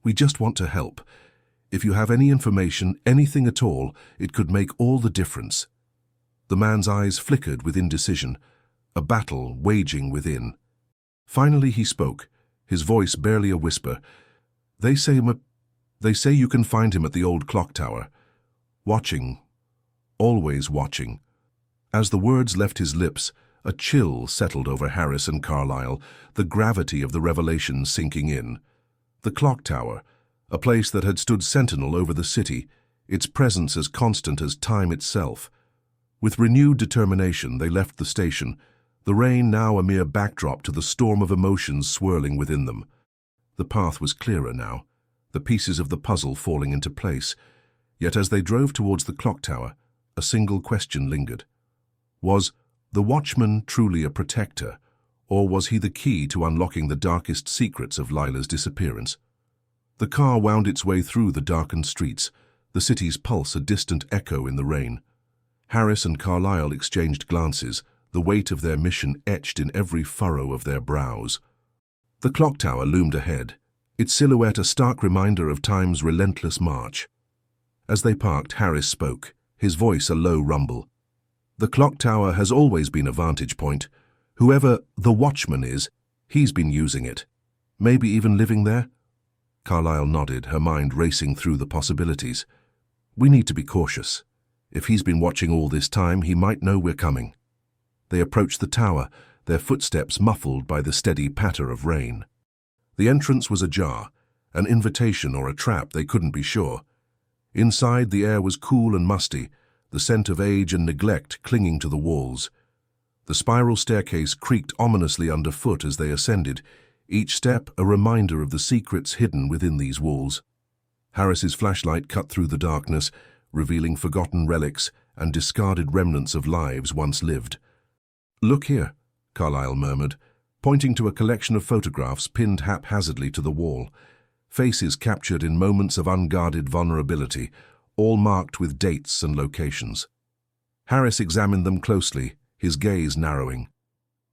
"We just want to help. If you have any information, anything at all, it could make all the difference." The man's eyes flickered with indecision, a battle waging within. Finally he spoke, his voice barely a whisper. They say you can find him at the old clock tower. Watching. Always watching." As the words left his lips, a chill settled over Harris and Carlyle, the gravity of the revelation sinking in. The clock tower, a place that had stood sentinel over the city, its presence as constant as time itself. With renewed determination, they left the station, the rain now a mere backdrop to the storm of emotions swirling within them. The path was clearer now, the pieces of the puzzle falling into place. Yet as they drove towards the clock tower, a single question lingered. Was the Watchman truly a protector, or was he the key to unlocking the darkest secrets of Lila's disappearance? The car wound its way through the darkened streets, the city's pulse a distant echo in the rain. Harris and Carlyle exchanged glances, the weight of their mission etched in every furrow of their brows. The clock tower loomed ahead, its silhouette a stark reminder of time's relentless march. As they parked, Harris spoke, his voice a low rumble. "The clock tower has always been a vantage point. Whoever the watchman is, he's been using it. Maybe even living there?" Carlyle nodded, her mind racing through the possibilities. "We need to be cautious. If he's been watching all this time, he might know we're coming." They approached the tower, their footsteps muffled by the steady patter of rain. The entrance was ajar, an invitation or a trap, they couldn't be sure. Inside, the air was cool and musty, the scent of age and neglect clinging to the walls. The spiral staircase creaked ominously underfoot as they ascended, each step a reminder of the secrets hidden within these walls. Harris's flashlight cut through the darkness, revealing forgotten relics and discarded remnants of lives once lived. "Look here," Carlyle murmured, pointing to a collection of photographs pinned haphazardly to the wall. Faces captured in moments of unguarded vulnerability, all marked with dates and locations. Harris examined them closely, his gaze narrowing.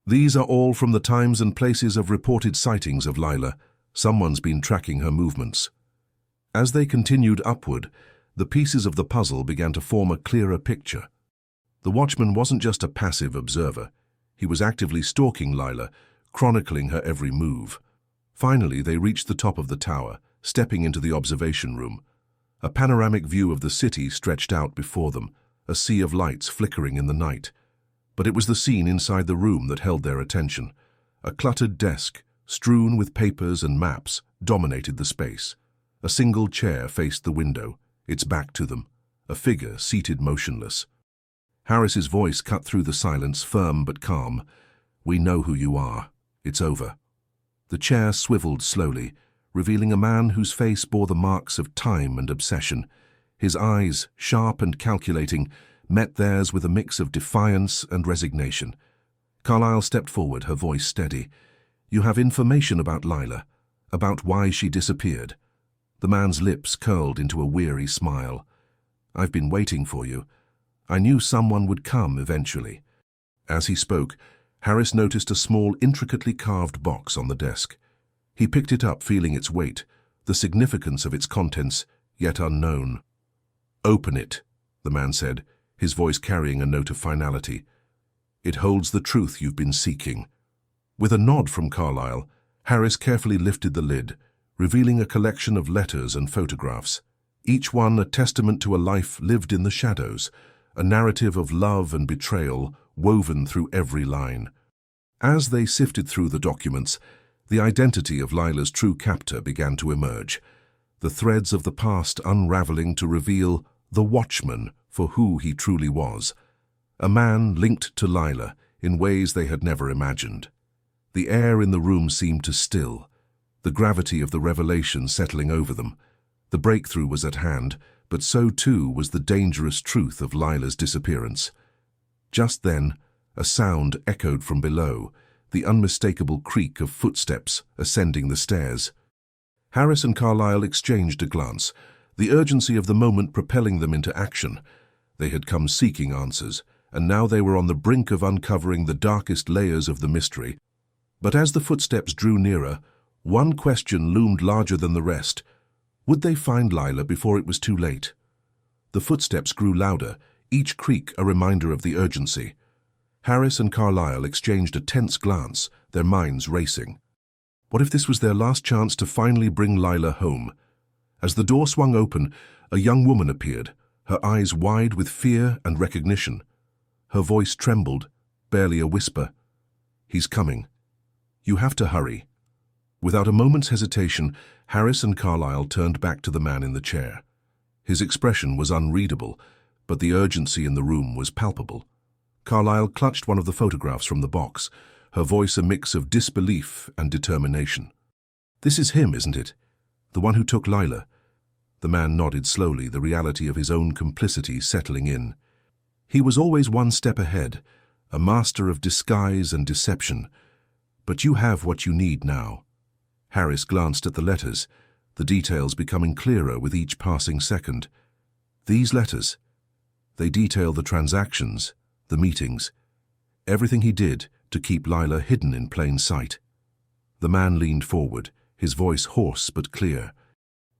"These are all from the times and places of reported sightings of Lila. Someone's been tracking her movements." As they continued upward, the pieces of the puzzle began to form a clearer picture. The watchman wasn't just a passive observer. He was actively stalking Lila, chronicling her every move. Finally, they reached the top of the tower, stepping into the observation room. A panoramic view of the city stretched out before them, a sea of lights flickering in the night. But it was the scene inside the room that held their attention. A cluttered desk, strewn with papers and maps, dominated the space. A single chair faced the window, its back to them, a figure seated motionless. Harris's voice cut through the silence, firm but calm. "We know who you are. It's over." The chair swiveled slowly, revealing a man whose face bore the marks of time and obsession. His eyes, sharp and calculating, met theirs with a mix of defiance and resignation. Carlyle stepped forward, her voice steady. "You have information about Lila, about why she disappeared." The man's lips curled into a weary smile. "I've been waiting for you. I knew someone would come eventually." As he spoke, Harris noticed a small, intricately carved box on the desk. He picked it up, feeling its weight, the significance of its contents, yet unknown. "Open it," the man said, his voice carrying a note of finality. "It holds the truth you've been seeking." With a nod from Carlyle, Harris carefully lifted the lid, revealing a collection of letters and photographs, each one a testament to a life lived in the shadows, a narrative of love and betrayal woven through every line. As they sifted through the documents, the identity of Lila's true captor began to emerge, the threads of the past unraveling to reveal the watchman for who he truly was, a man linked to Lila in ways they had never imagined. The air in the room seemed to still, the gravity of the revelation settling over them. The breakthrough was at hand, but so too was the dangerous truth of Lila's disappearance. Just then, a sound echoed from below, the unmistakable creak of footsteps ascending the stairs. Harris and Carlyle exchanged a glance, the urgency of the moment propelling them into action. They had come seeking answers, and now they were on the brink of uncovering the darkest layers of the mystery. But as the footsteps drew nearer, one question loomed larger than the rest. Would they find Lila before it was too late? The footsteps grew louder, each creak a reminder of the urgency. Harris and Carlyle exchanged a tense glance, their minds racing. What if this was their last chance to finally bring Lila home? As the door swung open, a young woman appeared, her eyes wide with fear and recognition. Her voice trembled, barely a whisper. "He's coming. You have to hurry." Without a moment's hesitation, Harris and Carlyle turned back to the man in the chair. His expression was unreadable, but the urgency in the room was palpable. Carlyle clutched one of the photographs from the box, her voice a mix of disbelief and determination. "This is him, isn't it? The one who took Lila?" The man nodded slowly, the reality of his own complicity settling in. He was always one step ahead, a master of disguise and deception. But you have what you need now. Harris glanced at the letters, the details becoming clearer with each passing second. These letters, they detail the transactions, the meetings, everything he did to keep Lila hidden in plain sight. The man leaned forward, his voice hoarse but clear.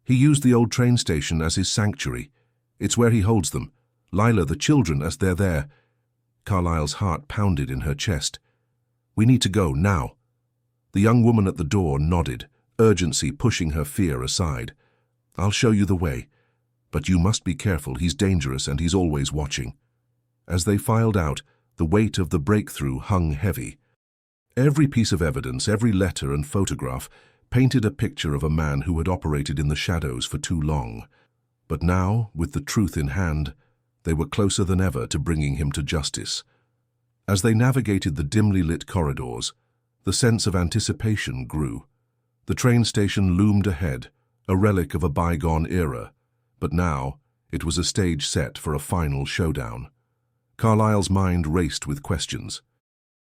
He used the old train station as his sanctuary. It's where he holds them, Lila, the children, as they're there. Carlyle's heart pounded in her chest. We need to go, now. The young woman at the door nodded, urgency pushing her fear aside. I'll show you the way. But you must be careful, he's dangerous and he's always watching. As they filed out, the weight of the breakthrough hung heavy. Every piece of evidence, every letter and photograph painted a picture of a man who had operated in the shadows for too long. But now, with the truth in hand, they were closer than ever to bringing him to justice. As they navigated the dimly lit corridors, the sense of anticipation grew. The train station loomed ahead, a relic of a bygone era, but now it was a stage set for a final showdown. Carlyle's mind raced with questions.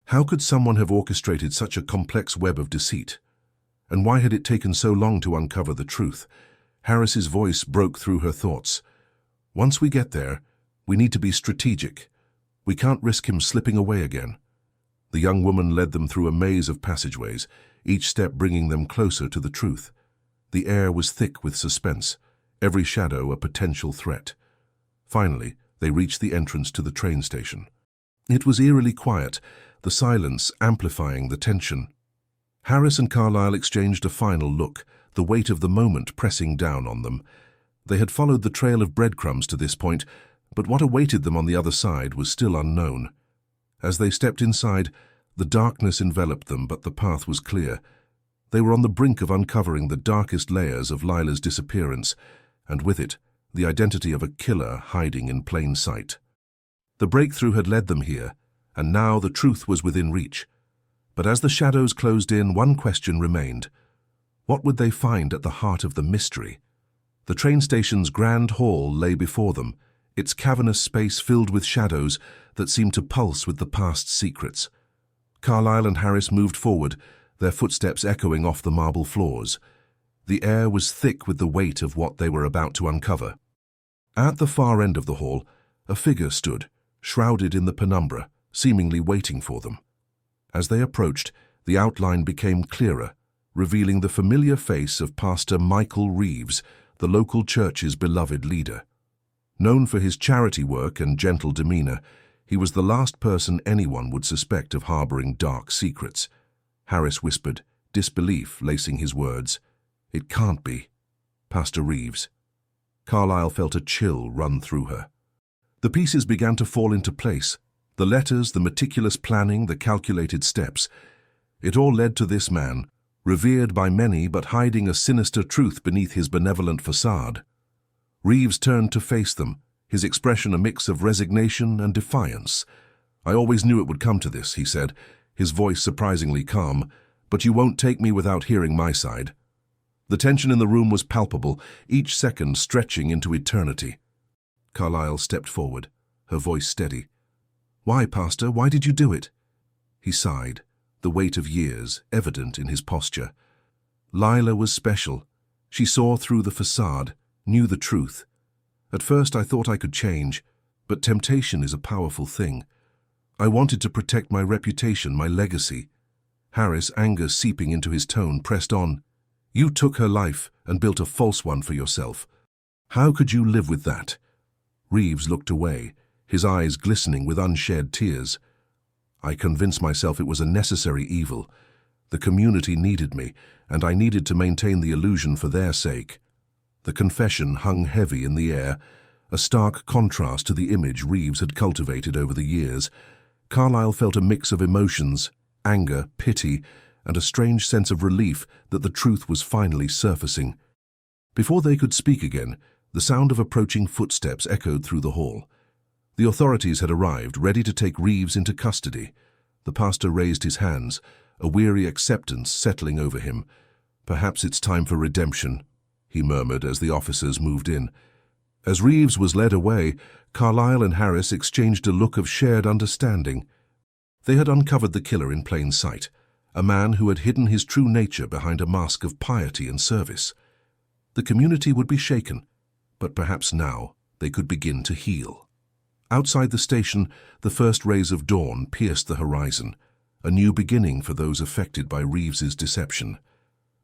How could someone have orchestrated such a complex web of deceit? And why had it taken so long to uncover the truth? Harris's voice broke through her thoughts. Once we get there, we need to be strategic. We can't risk him slipping away again. The young woman led them through a maze of passageways, each step bringing them closer to the truth. The air was thick with suspense, every shadow a potential threat. Finally, they reached the entrance to the train station. It was eerily quiet, the silence amplifying the tension. Harris and Carlyle exchanged a final look, the weight of the moment pressing down on them. They had followed the trail of breadcrumbs to this point, but what awaited them on the other side was still unknown. As they stepped inside, the darkness enveloped them, but the path was clear. They were on the brink of uncovering the darkest layers of Lila's disappearance, and with it, the identity of a killer hiding in plain sight. The breakthrough had led them here, and now the truth was within reach. But as the shadows closed in, one question remained. What would they find at the heart of the mystery? The train station's grand hall lay before them, its cavernous space filled with shadows that seemed to pulse with the past's secrets. Carlyle and Harris moved forward, their footsteps echoing off the marble floors. The air was thick with the weight of what they were about to uncover. At the far end of the hall, a figure stood, shrouded in the penumbra, seemingly waiting for them. As they approached, the outline became clearer, revealing the familiar face of Pastor Michael Reeves, the local church's beloved leader. Known for his charity work and gentle demeanor, he was the last person anyone would suspect of harboring dark secrets. Harris whispered, disbelief lacing his words. It can't be. Pastor Reeves. Carlyle felt a chill run through her. The pieces began to fall into place. The letters, the meticulous planning, the calculated steps. It all led to this man, revered by many but hiding a sinister truth beneath his benevolent facade. Reeves turned to face them, his expression a mix of resignation and defiance. I always knew it would come to this, he said, his voice surprisingly calm, but you won't take me without hearing my side. The tension in the room was palpable, each second stretching into eternity. Carlyle stepped forward, her voice steady. Why, Pastor? Why did you do it? He sighed, the weight of years evident in his posture. Lila was special. She saw through the facade, knew the truth. At first I thought I could change, but temptation is a powerful thing. I wanted to protect my reputation, my legacy. Harris, anger seeping into his tone, pressed on. You took her life and built a false one for yourself. How could you live with that? Reeves looked away, his eyes glistening with unshed tears. I convinced myself it was a necessary evil. The community needed me, and I needed to maintain the illusion for their sake. The confession hung heavy in the air, a stark contrast to the image Reeves had cultivated over the years. Carlyle felt a mix of emotions, anger, pity, and a strange sense of relief that the truth was finally surfacing. Before they could speak again, the sound of approaching footsteps echoed through the hall. The authorities had arrived, ready to take Reeves into custody. The pastor raised his hands, a weary acceptance settling over him. Perhaps it's time for redemption, he murmured as the officers moved in. As Reeves was led away, Carlyle and Harris exchanged a look of shared understanding. They had uncovered the killer in plain sight, a man who had hidden his true nature behind a mask of piety and service. The community would be shaken, but perhaps now they could begin to heal. Outside the station, the first rays of dawn pierced the horizon, a new beginning for those affected by Reeves's deception.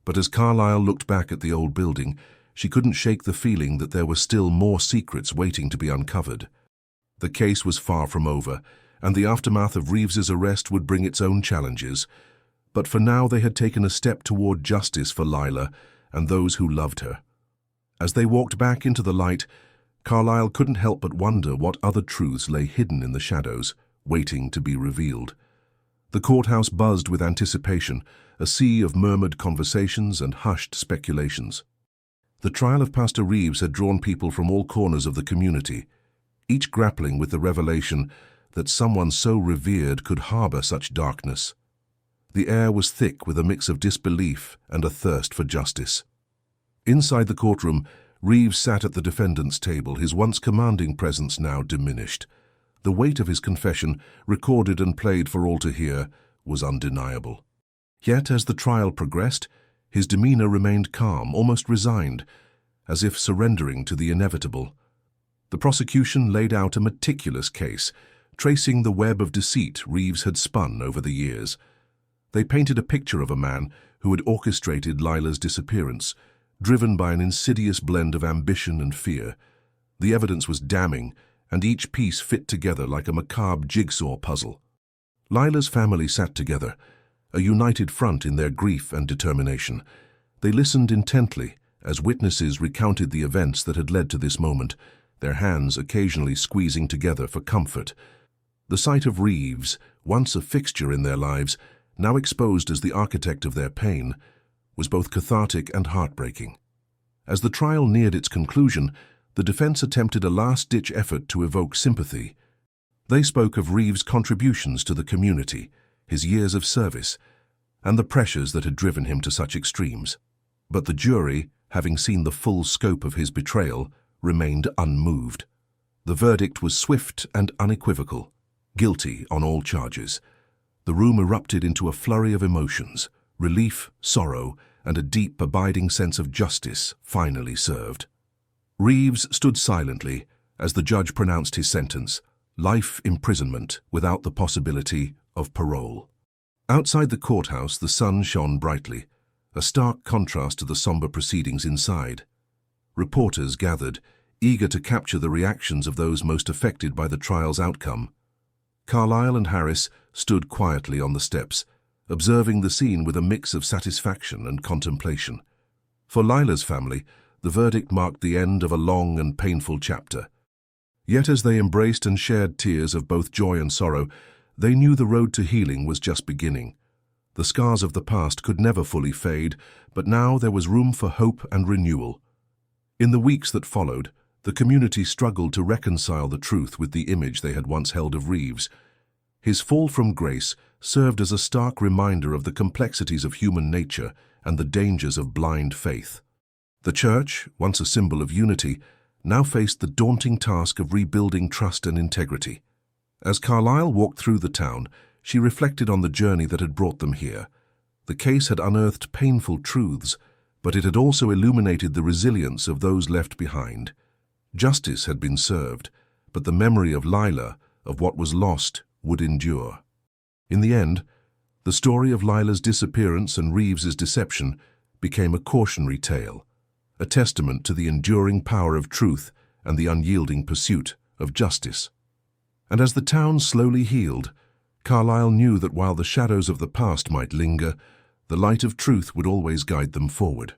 But as Carlyle looked back at the old building, she couldn't shake the feeling that there were still more secrets waiting to be uncovered. The case was far from over, and the aftermath of Reeves's arrest would bring its own challenges. But for now they had taken a step toward justice for Lila and those who loved her. As they walked back into the light, Carlyle couldn't help but wonder what other truths lay hidden in the shadows, waiting to be revealed. The courthouse buzzed with anticipation, a sea of murmured conversations and hushed speculations. The trial of Pastor Reeves had drawn people from all corners of the community, each grappling with the revelation that someone so revered could harbor such darkness. The air was thick with a mix of disbelief and a thirst for justice. Inside the courtroom, Reeves sat at the defendant's table, his once commanding presence now diminished. The weight of his confession, recorded and played for all to hear, was undeniable. Yet as the trial progressed, his demeanor remained calm, almost resigned, as if surrendering to the inevitable. The prosecution laid out a meticulous case, tracing the web of deceit Reeves had spun over the years. They painted a picture of a man who had orchestrated Lila's disappearance, driven by an insidious blend of ambition and fear. The evidence was damning, and each piece fit together like a macabre jigsaw puzzle. Lila's family sat together, a united front in their grief and determination. They listened intently as witnesses recounted the events that had led to this moment, their hands occasionally squeezing together for comfort. The sight of Reeves, once a fixture in their lives, now exposed as the architect of their pain, was both cathartic and heartbreaking. As the trial neared its conclusion, the defense attempted a last-ditch effort to evoke sympathy. They spoke of Reeves' contributions to the community, his years of service, and the pressures that had driven him to such extremes. But the jury, having seen the full scope of his betrayal, remained unmoved. The verdict was swift and unequivocal, guilty on all charges. The room erupted into a flurry of emotions, relief, sorrow, and a deep, abiding sense of justice finally served. Reeves stood silently as the judge pronounced his sentence, life imprisonment without the possibility of parole. Outside the courthouse, the sun shone brightly, a stark contrast to the somber proceedings inside. Reporters gathered, eager to capture the reactions of those most affected by the trial's outcome. Carlyle and Harris stood quietly on the steps, observing the scene with a mix of satisfaction and contemplation. For Lila's family, the verdict marked the end of a long and painful chapter. Yet as they embraced and shared tears of both joy and sorrow, they knew the road to healing was just beginning. The scars of the past could never fully fade, but now there was room for hope and renewal. In the weeks that followed, the community struggled to reconcile the truth with the image they had once held of Reeves. His fall from grace served as a stark reminder of the complexities of human nature and the dangers of blind faith. The church, once a symbol of unity, now faced the daunting task of rebuilding trust and integrity. As Carlyle walked through the town, she reflected on the journey that had brought them here. The case had unearthed painful truths, but it had also illuminated the resilience of those left behind. Justice had been served, but the memory of Lila, of what was lost, would endure. In the end, the story of Lila's disappearance and Reeves's deception became a cautionary tale, a testament to the enduring power of truth and the unyielding pursuit of justice. And as the town slowly healed, Carlyle knew that while the shadows of the past might linger, the light of truth would always guide them forward.